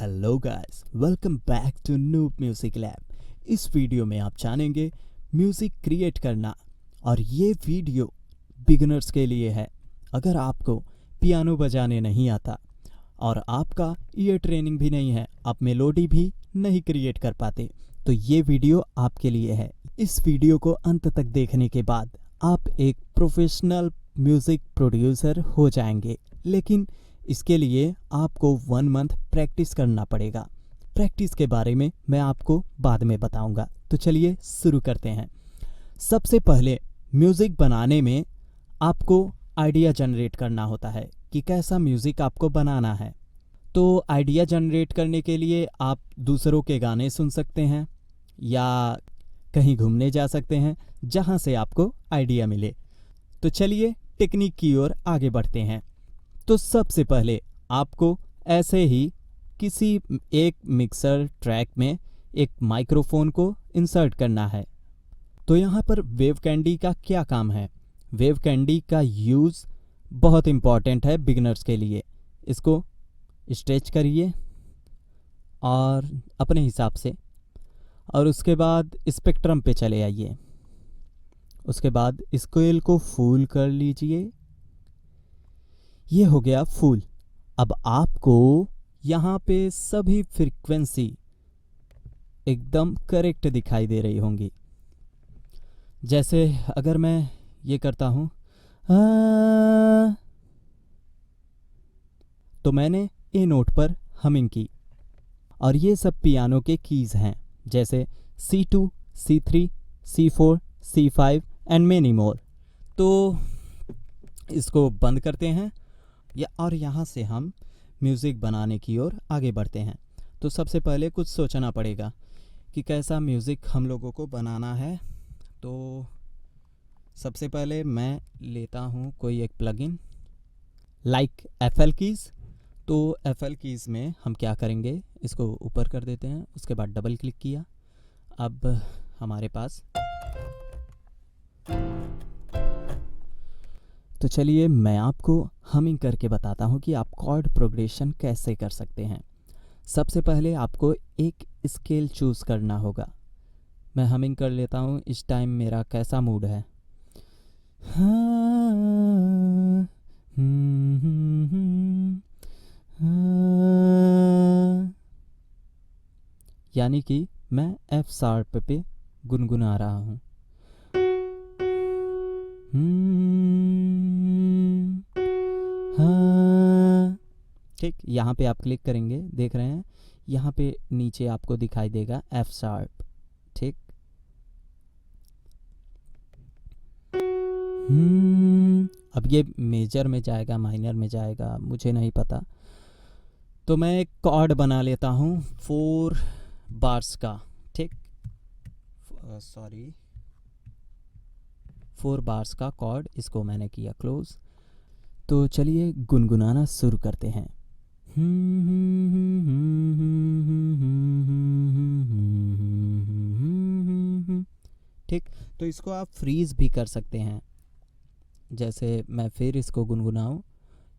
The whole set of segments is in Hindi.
Hello guys, welcome back to Noob Music Lab. इस वीडियो में आप जानेंगे म्यूजिक क्रिएट करना, और ये वीडियो बिगिनर्स के लिए है। अगर आपको पियानो बजाने नहीं आता और आपका ईयर ट्रेनिंग भी नहीं है, आप मेलोडी भी नहीं क्रिएट कर पाते, तो ये वीडियो आपके लिए है। इस वीडियो को अंत तक देखने के बाद आप एक प्रोफेशनल म्यूजिक प्रोड्यूसर हो जाएंगे, लेकिन इसके लिए आपको 1 मंथ प्रैक्टिस करना पड़ेगा। प्रैक्टिस के बारे में मैं आपको बाद में बताऊंगा। तो चलिए शुरू करते हैं। सबसे पहले म्यूज़िक बनाने में आपको आइडिया जनरेट करना होता है कि कैसा म्यूज़िक आपको बनाना है। तो आइडिया जनरेट करने के लिए आप दूसरों के गाने सुन सकते हैं या कहीं घूमने जा सकते हैं जहां से आपको आइडिया मिले। तो चलिए टेक्निक की ओर आगे बढ़ते हैं। तो सबसे पहले आपको ऐसे ही किसी एक मिक्सर ट्रैक में एक माइक्रोफोन को इंसर्ट करना है। तो यहाँ पर वेव कैंडी का क्या काम है? वेव कैंडी का यूज़ बहुत इम्पॉर्टेंट है बिगिनर्स के लिए। इसको स्ट्रेच करिए और अपने हिसाब से, और उसके बाद स्पेक्ट्रम पे चले आइए। उसके बाद स्केल को फुल कर लीजिए। ये हो गया फुल। अब आपको यहाँ पे सभी फ्रीक्वेंसी एकदम करेक्ट दिखाई दे रही होंगी। जैसे अगर मैं ये करता हूँ तो मैंने ए नोट पर हमिंग की, और ये सब पियानो के कीज़ हैं, जैसे C2, C3, C4, C5 and many more. तो इसको बंद करते हैं और यहाँ से हम म्यूज़िक बनाने की ओर आगे बढ़ते हैं। तो सबसे पहले कुछ सोचना पड़ेगा कि कैसा म्यूज़िक हम लोगों को बनाना है। तो सबसे पहले मैं लेता हूँ कोई एक प्लगइन लाइक FL कीज़। तो FL कीज़ में हम क्या करेंगे, इसको ऊपर कर देते हैं, उसके बाद डबल क्लिक किया। अब हमारे पास, तो चलिए मैं आपको हमिंग करके बताता हूँ कि आप कॉर्ड प्रोग्रेशन कैसे कर सकते हैं। सबसे पहले आपको एक स्केल चूज़ करना होगा। मैं हमिंग कर लेता हूँ। इस टाइम मेरा कैसा मूड है? यानी कि मैं F शार्प पे गुनगुना रहा हूँ। ठीक, यहाँ पे आप क्लिक करेंगे, देख रहे हैं यहाँ पे नीचे आपको दिखाई देगा F शार्प। ठीक, अब ये मेजर में जाएगा माइनर में जाएगा, मुझे नहीं पता। तो मैं एक कॉर्ड बना लेता हूँ 4 बार्स का। ठीक, 4 बार्स का कॉर्ड, इसको मैंने किया क्लोज। तो चलिए गुनगुनाना शुरू करते हैं। ठीक, तो इसको आप फ्रीज भी कर सकते हैं। जैसे मैं फिर इसको गुनगुनाऊं,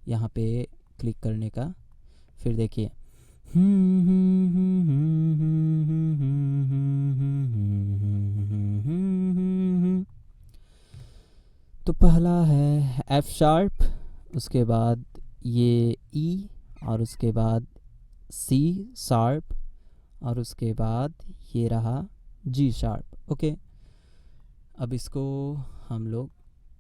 यहाँ पे क्लिक करने का, फिर देखिए तो पहला है F शार्प, उसके बाद ये E, और उसके बाद C शार्प, और उसके बाद ये रहा G शार्प। ओके, अब इसको हम लोग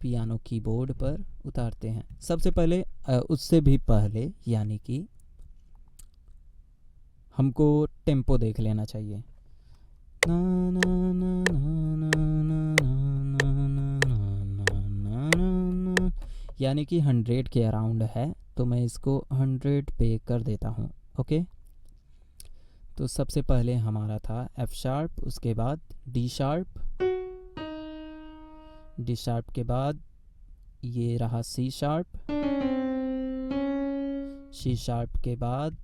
पियानो कीबोर्ड पर उतारते हैं। सबसे पहले उससे भी पहले यानी कि हमको टेम्पो देख लेना चाहिए। यानी कि 100 के अराउंड है, तो मैं इसको 100 पे कर देता हूँ। ओके, तो सबसे पहले हमारा था F शार्प, उसके बाद D शार्प, D शार्प के बाद ये रहा C शार्प, C शार्प के बाद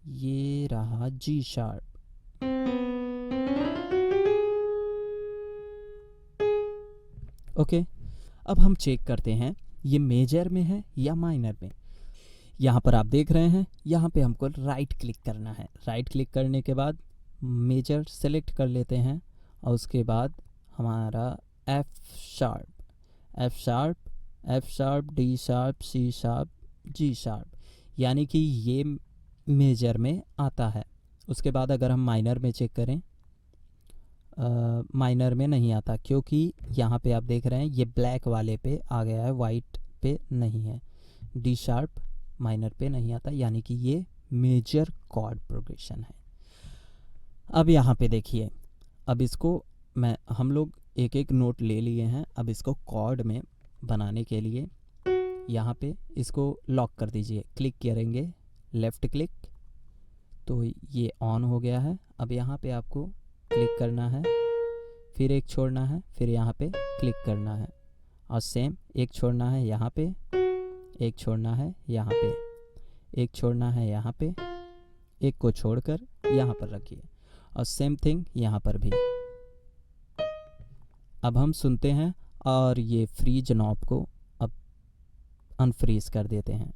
ये रहा G शार्प। ओके, अब हम चेक करते हैं ये मेजर में है या माइनर में। यहाँ पर आप देख रहे हैं, यहाँ पे हमको राइट क्लिक करना है। राइट क्लिक करने के बाद मेजर सेलेक्ट कर लेते हैं और उसके बाद हमारा F sharp, D sharp, C sharp, G sharp, यानी कि ये मेजर में आता है। उसके बाद अगर हम माइनर में चेक करें, माइनर में नहीं आता, क्योंकि यहाँ पे आप देख रहे हैं ये ब्लैक वाले पे आ गया है, वाइट पे नहीं है। डी शार्प माइनर पे नहीं आता, यानी कि ये मेजर कॉर्ड प्रोग्रेशन है। अब यहाँ पे देखिए, अब इसको हम लोग एक एक नोट ले लिए हैं। अब इसको कॉर्ड में बनाने के लिए यहाँ पे इसको लॉक कर दीजिए। क्लिक करेंगे, लेफ़्ट क्लिक, तो ये ऑन हो गया है। अब यहाँ पे आपको क्लिक करना है, फिर एक छोड़ना है, फिर यहाँ पे क्लिक करना है और सेम एक छोड़ना है यहाँ पे, एक छोड़ना है यहाँ पे, एक छोड़ना है यहाँ पे, एक को छोड़कर यहाँ पर रखिए और सेम थिंग यहाँ पर भी। अब हम सुनते हैं और ये फ्रीज नॉब को अब अनफ्रीज कर देते हैं।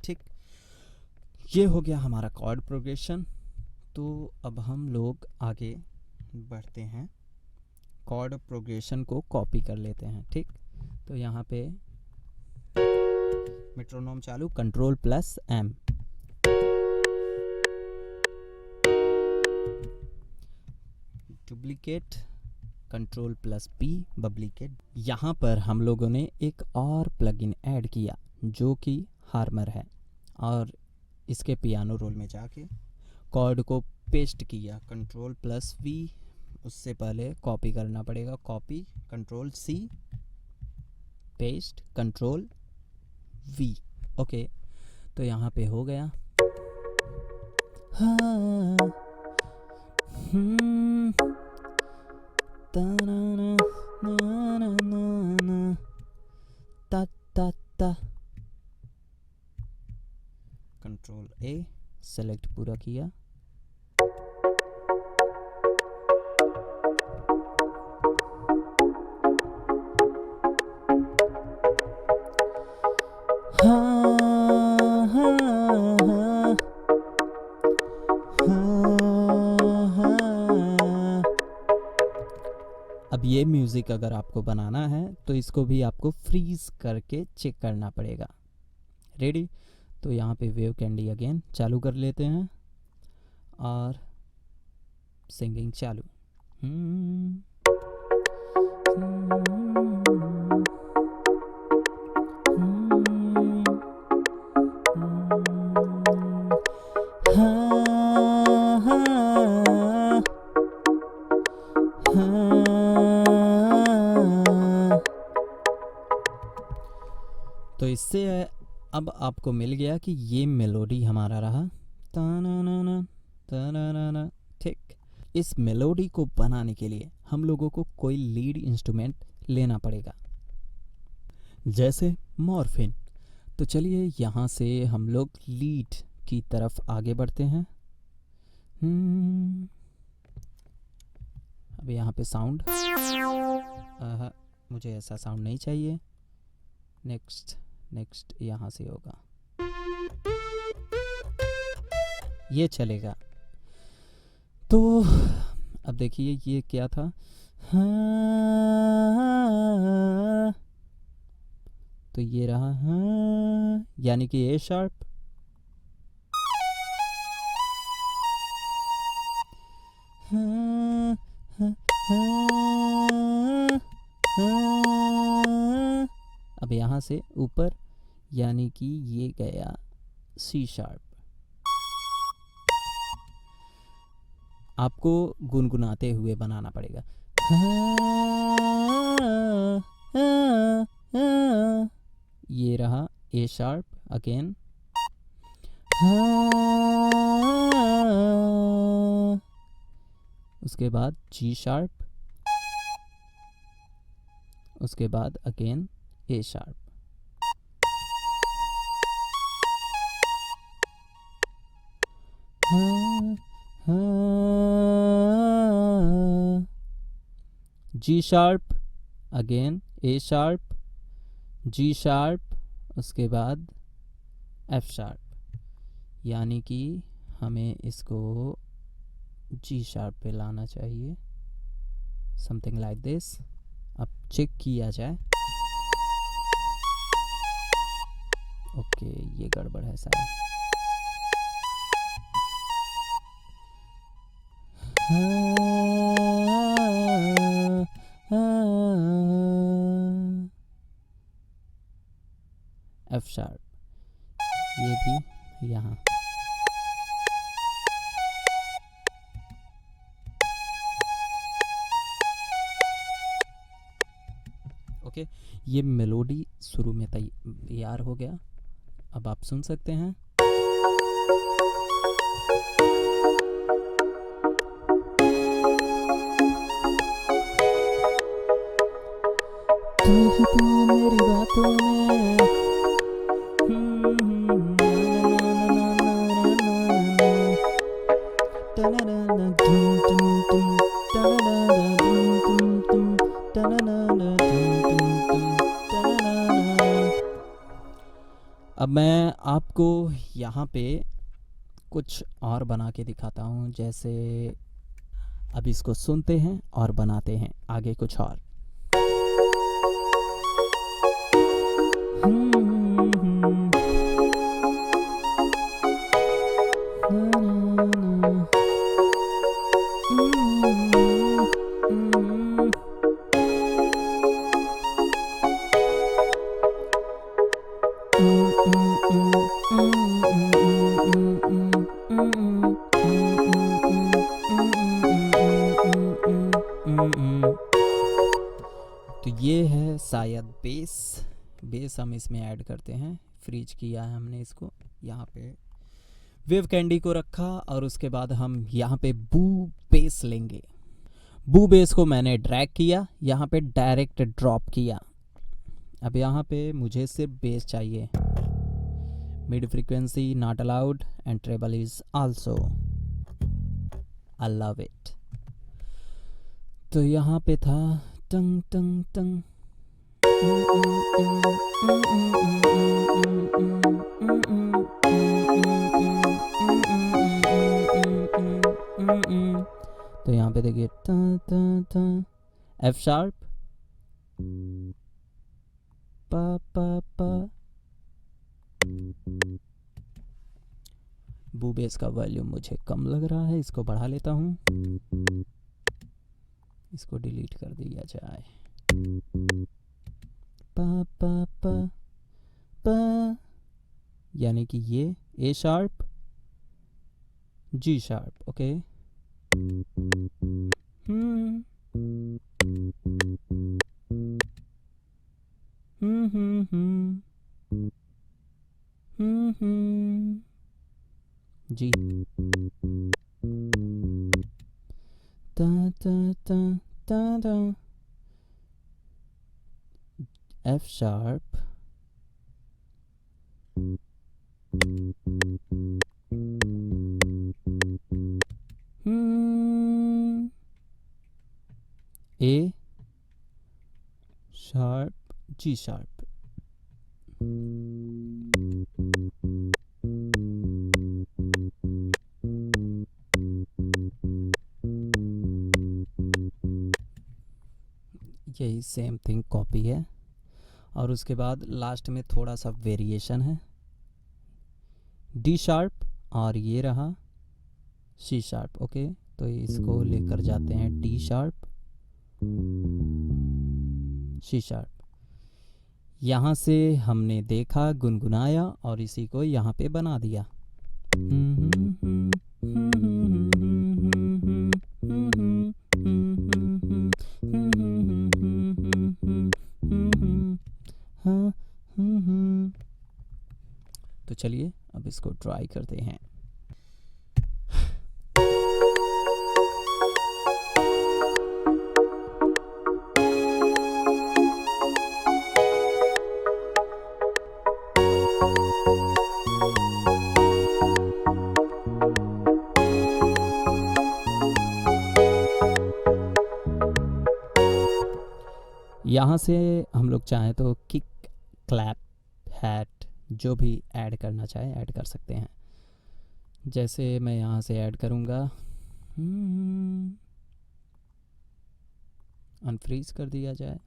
ठीक, ये हो गया हमारा कॉर्ड प्रोग्रेशन। तो अब हम लोग आगे बढ़ते हैं, कॉर्ड प्रोग्रेशन को कॉपी कर लेते हैं। ठीक, तो यहाँ पे मेट्रोनोम चालू, Ctrl+M, डुप्लीकेट, Ctrl+P, बब्लिकेट। यहाँ पर हम लोगों ने एक और प्लगइन ऐड किया जो कि हार्मर है, और इसके पियानो रोल में जाके कॉर्ड को पेस्ट किया, Ctrl+V। उससे पहले कॉपी करना पड़ेगा, copy, Ctrl+C, paste, Ctrl+V। Okay, तो यहाँ पे हो गया। हाँ, ता ता ता, Ctrl+A, सेलेक्ट पूरा किया। अब ये म्यूज़िक अगर आपको बनाना है तो इसको भी आपको फ्रीज करके चेक करना पड़ेगा। रेडी, तो यहाँ पे वेव कैंडी अगेन चालू कर लेते हैं और सिंगिंग चालू। तो इससे अब आपको मिल गया कि ये मेलोडी हमारा रहा, तानानाना तानानाना। ठीक, इस मेलोडी को बनाने के लिए हम लोगों को कोई लीड इंस्ट्रूमेंट लेना पड़ेगा, जैसे मॉर्फिन। तो चलिए यहाँ से हम लोग लीड की तरफ आगे बढ़ते हैं। अब यहाँ पे साउंड, मुझे ऐसा साउंड नहीं चाहिए। नेक्स्ट यहाँ से होगा, ये चलेगा। तो अब देखिए ये क्या था, तो ये रहा, यानी कि ए शार्प, अब यहाँ से ऊपर, यानी कि ये गया सी शार्प। आपको गुनगुनाते हुए बनाना पड़ेगा। ये रहा ए शार्प अगेन, उसके बाद जी शार्प, उसके बाद अगेन ए शार्प। जी शार्प, अगेन ए शार्प, जी शार्प, उसके बाद एफ शार्प, यानी कि हमें इसको जी शार्प पे लाना चाहिए, समथिंग लाइक दिस। अब चेक किया जाए। ओके, ये गड़बड़ है शायद। एफ शार्प, ये भी यहाँ। ओके, ये मेलोडी शुरू में तैयार हो गया। अब आप सुन सकते हैं। तू ही तू मेरी बातों में, अब मैं आपको यहाँ पे कुछ और बना के दिखाता हूँ, जैसे अब इसको सुनते हैं और बनाते हैं आगे कुछ और। तो ये है शायद बेस हम इसमें ऐड करते हैं। फ्रीज किया है हमने इसको, यहाँ पे वेव कैंडी को रखा और उसके बाद हम यहाँ पे बू बेस लेंगे। बू बेस को मैंने ड्रैग किया, यहाँ पे डायरेक्ट ड्रॉप किया। अब यहाँ पे मुझे सिर्फ बेस चाहिए। Mid frequency not allowed and treble is also. I love it. तो यहाँ पे था टंग टंग टंग, तो यहाँ पे देखिए ता ता ता, एफ शार्प, पा पा पा। बू बेस का वॉल्यूम मुझे कम लग रहा है, इसको बढ़ा लेता हूँ, इसको डिलीट कर दिया जाए। पा पा पा पा, यानी कि ये ए शार्प, जी शार्प। ओके, जी, ता ता ता ता ता, एफ शार्प, ए शार्प, जी शार्प। यही सेम थिंग कॉपी है, और उसके बाद लास्ट में थोड़ा सा वेरिएशन है। डी शार्प और ये रहा सी शार्प। ओके, तो इसको लेकर जाते हैं डी शार्प, सी शार्प। यहाँ से हमने देखा, गुनगुनाया और इसी को यहाँ पे बना दिया। तो चलिए अब इसको ट्राई करते हैं। यहाँ से हम लोग चाहें तो किक, क्लैप, हैट जो भी ऐड करना चाहे ऐड कर सकते हैं। जैसे मैं यहाँ से ऐड करूँगा, अनफ्रीज कर दिया जाए।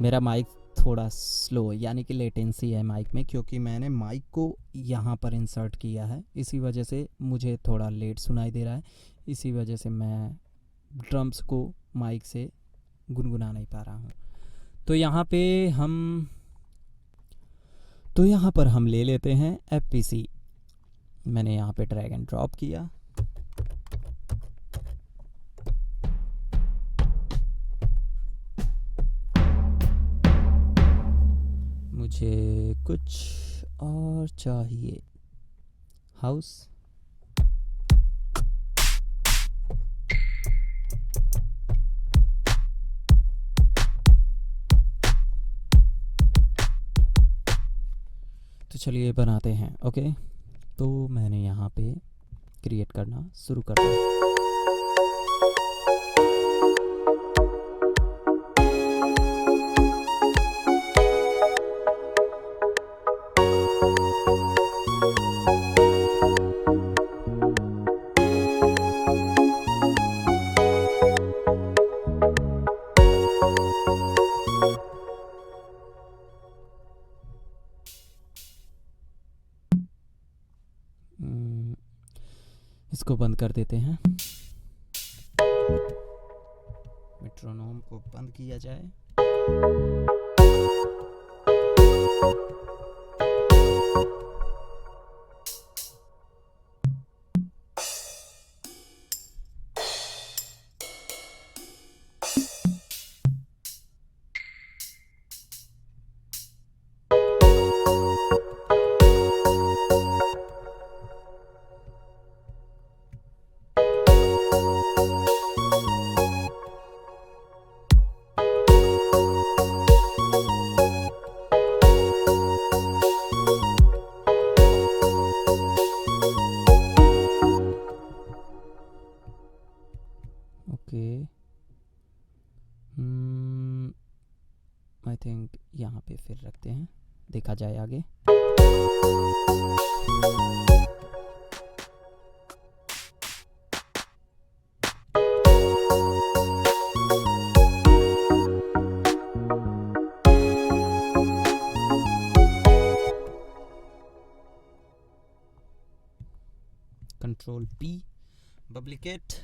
मेरा माइक थोड़ा स्लो यानी कि लेटेंसी है माइक में, क्योंकि मैंने माइक को यहाँ पर इंसर्ट किया है, इसी वजह से मुझे थोड़ा लेट सुनाई दे रहा है। इसी वजह से मैं ड्रम्स को माइक से गुनगुना नहीं पा रहा हूँ। तो यहाँ पर हम ले लेते हैं FPC। मैंने यहाँ पे ड्रैग एंड ड्रॉप किया। मुझे कुछ और चाहिए, हाउस। तो चलिए बनाते हैं। ओके, तो मैंने यहाँ पे क्रिएट करना शुरू कर दिया। इसको बंद कर देते हैं। मेट्रोनोम को बंद किया जाए। ओके, आई थिंक यहाँ पे फिर रखते हैं, देखा जाए आगे। Control P, duplicate.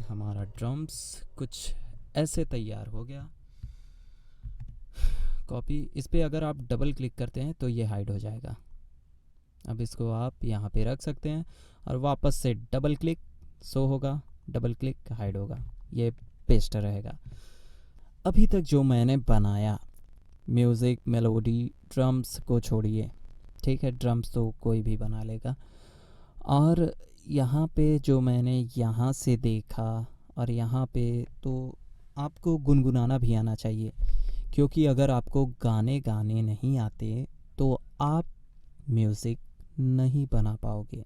हमारा ड्रम्स कुछ ऐसे तैयार हो गया। कॉपी, इस पे अगर आप डबल क्लिक करते हैं तो ये हाइड हो जाएगा। अब इसको आप यहाँ पे रख सकते हैं और वापस से डबल क्लिक शो होगा, डबल क्लिक हाइड होगा, ये पेस्ट रहेगा। अभी तक जो मैंने बनाया, म्यूज़िक, मेलोडी, ड्रम्स को छोड़िए, ठीक है, ड्रम्स तो कोई भी बना लेगा। और यहाँ पे जो मैंने यहाँ से देखा और यहाँ पे, तो आपको गुनगुनाना भी आना चाहिए, क्योंकि अगर आपको गाने नहीं आते तो आप म्यूज़िक नहीं बना पाओगे।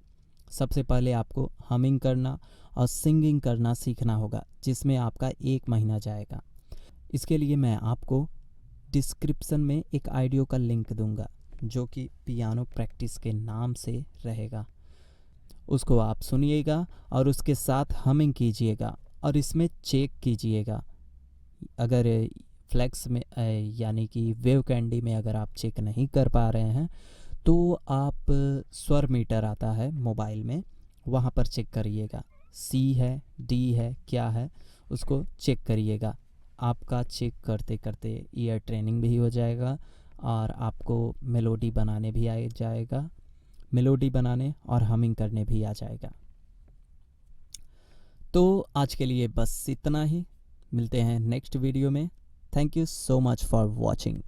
सबसे पहले आपको हमिंग करना और सिंगिंग करना सीखना होगा, जिसमें आपका 1 महीना जाएगा। इसके लिए मैं आपको डिस्क्रिप्शन में एक ऑडियो का लिंक दूंगा, जो कि पियानो प्रैक्टिस के नाम से रहेगा। उसको आप सुनिएगा और उसके साथ हमिंग कीजिएगा और इसमें चेक कीजिएगा। अगर फ्लेक्स में यानी कि वेव कैंडी में अगर आप चेक नहीं कर पा रहे हैं तो आप स्वर मीटर आता है मोबाइल में, वहाँ पर चेक करिएगा, C है, D है, क्या है, उसको चेक करिएगा। आपका चेक करते करते ईयर ट्रेनिंग भी हो जाएगा और आपको मेलोडी बनाने भी आ जाएगा, मेलोडी बनाने और हमिंग करने भी आ जाएगा। तो आज के लिए बस इतना ही, मिलते हैं नेक्स्ट वीडियो में। Thank you so much for watching.